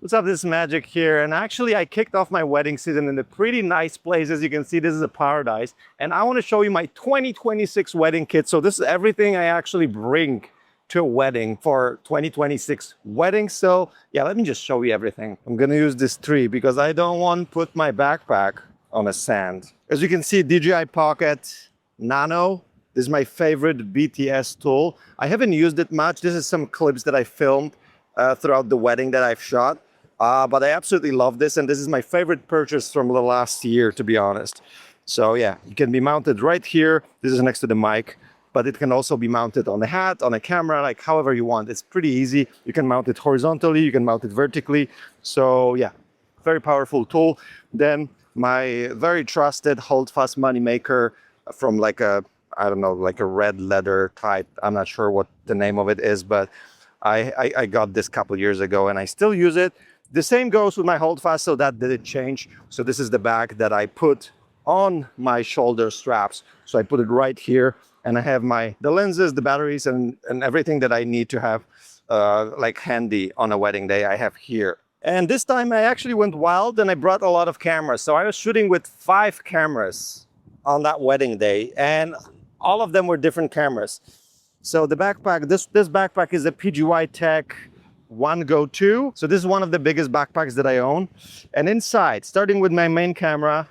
What's up, this is Magic here, and actually I kicked off my wedding season in a pretty nice place. As you can see, this is a paradise, and I want to show you my 2026 wedding kit. So this is everything I actually bring to a wedding for 2026 wedding. So yeah, let me just show you everything. I'm gonna use this tree because I don't want to put my backpack on a sand. As you can see, DJI Pocket Nano. This is my favorite BTS tool. I haven't used it much. This is some clips that I filmed throughout the wedding that I've shot. But I absolutely love this, and this is my favorite purchase from the last year, to be honest. So yeah, it can be mounted right here. This is next to the mic, but it can also be mounted on a hat, on a camera, like however you want. It's pretty easy. You can mount it horizontally, you can mount it vertically. So yeah, very powerful tool. Then my very trusted Holdfast Moneymaker from like a, I don't know, like a red leather type. I'm not sure what the name of it is, but I got this a couple years ago and I still use it. The same goes with my Holdfast, so that didn't change. So this is the bag that I put on my shoulder straps. So I put it right here, and I have the lenses, the batteries, and everything that I need to have like handy on a wedding day I have here. And this time I actually went wild and I brought a lot of cameras. So I was shooting with 5 cameras on that wedding day, and all of them were different cameras. So the backpack, this backpack is a PGY Tech One Go 2. So this is one of the biggest backpacks that I own. And inside, starting with my main camera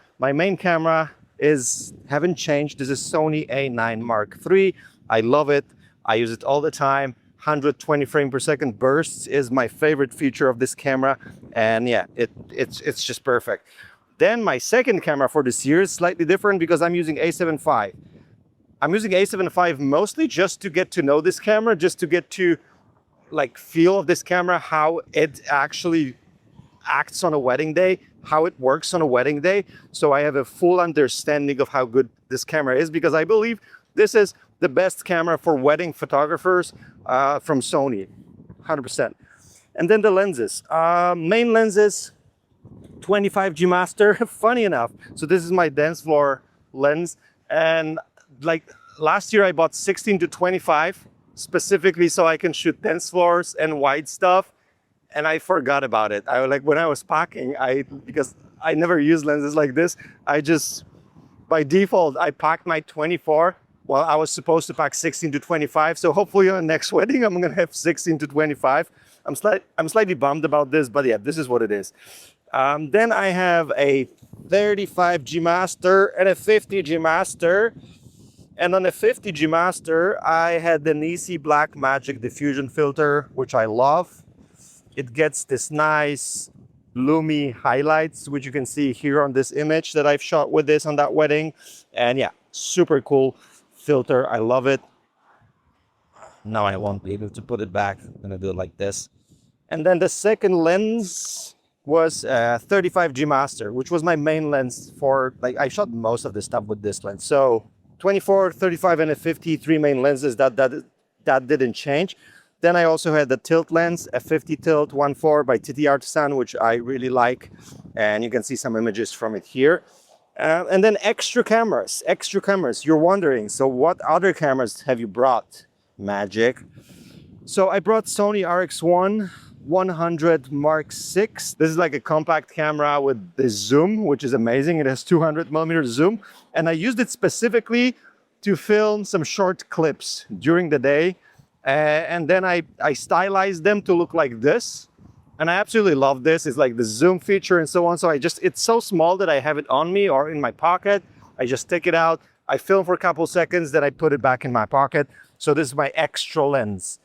haven't changed. This is Sony A9 Mark III. I love it. I use it all the time. 120 frame per second bursts is my favorite feature of this camera. And yeah, it's just perfect. Then my second camera for this year is slightly different because I'm using A7 IV. I'm using A7 IV mostly just to get to know this camera, just to get to like feel of this camera, how it actually acts on a wedding day, how it works on a wedding day. So I have a full understanding of how good this camera is, because I believe this is the best camera for wedding photographers from Sony, 100%. And then the lenses, main lenses, 25G Master, funny enough. So this is my dance floor lens. And like last year I bought 16 to 25 specifically so I can shoot dance floors and wide stuff, and I forgot about it. I like when I was packing, because I never use lenses like this, I just by default I packed my 24 while I was supposed to pack 16 to 25. So hopefully on the next wedding I'm gonna have 16 to 25. I'm slightly bummed about this, but yeah, this is what it is. Then I have a 35G Master and a 50G Master. And on the 50G Master, I had the Nisi Blackmagic diffusion filter, which I love. It gets this nice lumi highlights, which you can see here on this image that I've shot with this on that wedding. And yeah, super cool filter. I love it. Now I won't be able to put it back. I'm gonna do it like this. And then the second lens was 35G Master, which was my main lens for, like, I shot most of the stuff with this lens. So 24, 35, and a 50, 3 main lenses, that didn't change. Then I also had the tilt lens, a 50 tilt 1.4 by TT Artisan, which I really like. And you can see some images from it here. And then extra cameras. You're wondering, so what other cameras have you brought, Magic? So I brought Sony RX1 100 Mark VI. This is like a compact camera with this zoom, which is amazing. It has 200mm zoom. And I used it specifically to film some short clips during the day. And then I stylized them to look like this. And I absolutely love this. It's like the zoom feature and so on. So it's so small that I have it on me or in my pocket. I just take it out. I film for a couple seconds, then I put it back in my pocket. So this is my extra lens.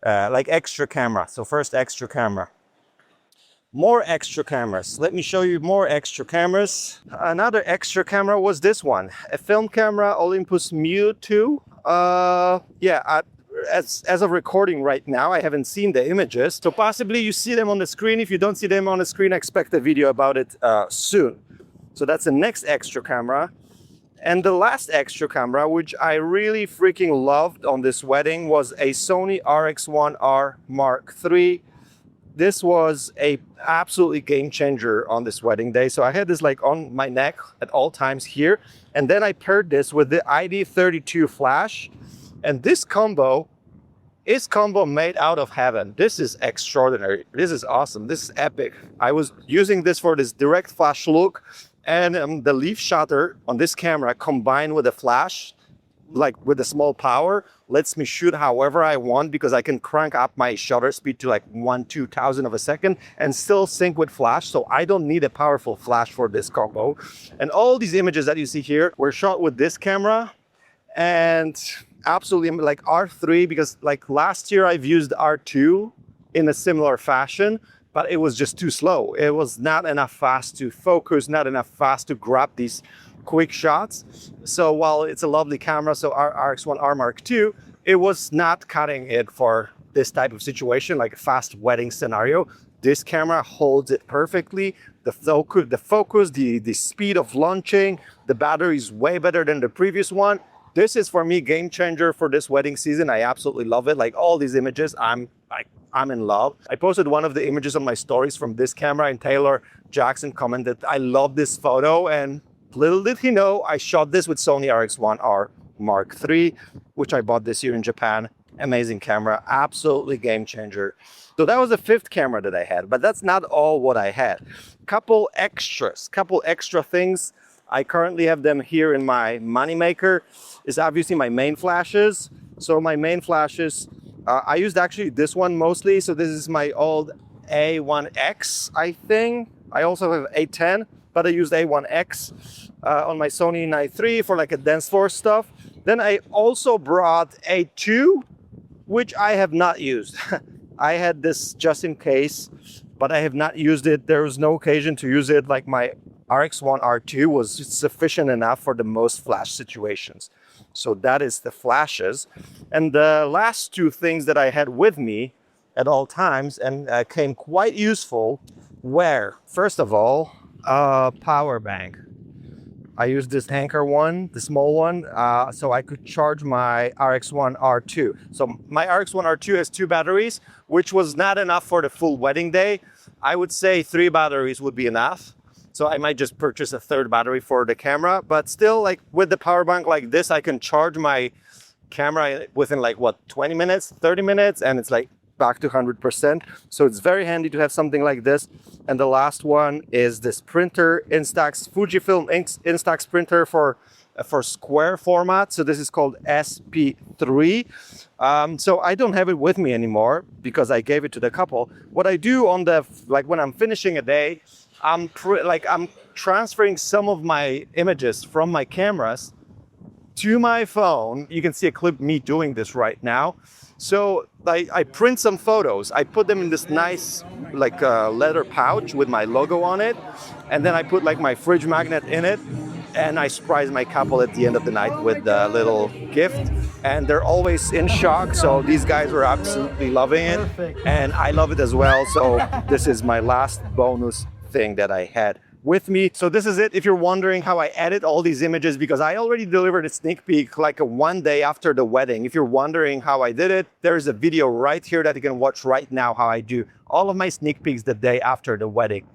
Like extra camera. So first extra camera. More extra cameras. Let me show you more extra cameras. Another extra camera was this one. A film camera, Olympus Mu 2. As of recording right now, I haven't seen the images. So possibly you see them on the screen. If you don't see them on the screen, expect a video about it soon. So that's the next extra camera. And the last extra camera, which I really freaking loved on this wedding, was a Sony RX1R Mark III. This was a absolutely game changer on this wedding day. So I had this like on my neck at all times here. And then I paired this with the ID32 flash. And this combo Is combo made out of heaven. This is extraordinary. This is awesome. This is epic. I was using this for this direct flash look, and the leaf shutter on this camera combined with the flash, like with the small power, lets me shoot however I want because I can crank up my shutter speed to like 1/2000 of a second and still sync with flash. So I don't need a powerful flash for this combo. And all these images that you see here were shot with this camera, and absolutely like R3, because like last year I've used R2 in a similar fashion, but it was just too slow. It was not enough fast to focus, not enough fast to grab these quick shots. So while it's a lovely camera, so our RX1R Mark II, it was not cutting it for this type of situation, like a fast wedding scenario. This camera holds it perfectly. The focus, the speed of launching, the battery is way better than the previous one. This is for me game changer for this wedding season. I absolutely love it. Like all these images, I'm in love. I posted one of the images on my stories from this camera, and Taylor Jackson commented, "I love this photo." And little did he know, I shot this with Sony RX1R Mark III, which I bought this year in Japan. Amazing camera, absolutely game changer. So that was the 5th camera that I had, but that's not all what I had. Couple extra things. I currently have them here in my moneymaker. Is obviously my main flashes. So my main flashes, I used actually this one mostly. So this is my old A1X, I think. I also have A10, but I used A1X on my Sony 9 III for like a dense force stuff. Then I also brought A2, which I have not used. I had this just in case, but I have not used it. There was no occasion to use it. Like my RX1R2 was sufficient enough for the most flash situations. So that is the flashes. And the last 2 things that I had with me at all times and came quite useful were, first of all, a power bank. I used this Anker one, the small one, so I could charge my RX1R2. So my RX1R2 has 2 batteries, which was not enough for the full wedding day. I would say 3 batteries would be enough. So I might just purchase a 3rd battery for the camera, but still, like with the power bank like this, I can charge my camera within like what, 20 minutes, 30 minutes, and it's like back to 100%. So it's very handy to have something like this. And the last one is this printer, Instax Fujifilm Instax printer for square format. So this is called SP3. So I don't have it with me anymore because I gave it to the couple. What I do on the, like when I'm finishing a day, I'm transferring some of my images from my cameras to my phone. You can see a clip of me doing this right now. So I print some photos. I put them in this nice like leather pouch with my logo on it. And then I put like my fridge magnet in it. And I surprise my couple at the end of the night with a little gift. And they're always in shock. So these guys were absolutely loving it. And I love it as well. So this is my last bonus thing that I had with me. So this is it. If you're wondering how I edit all these images, because I already delivered a sneak peek like one day after the wedding. If you're wondering how I did it, there is a video right here that you can watch right now how I do all of my sneak peeks the day after the wedding.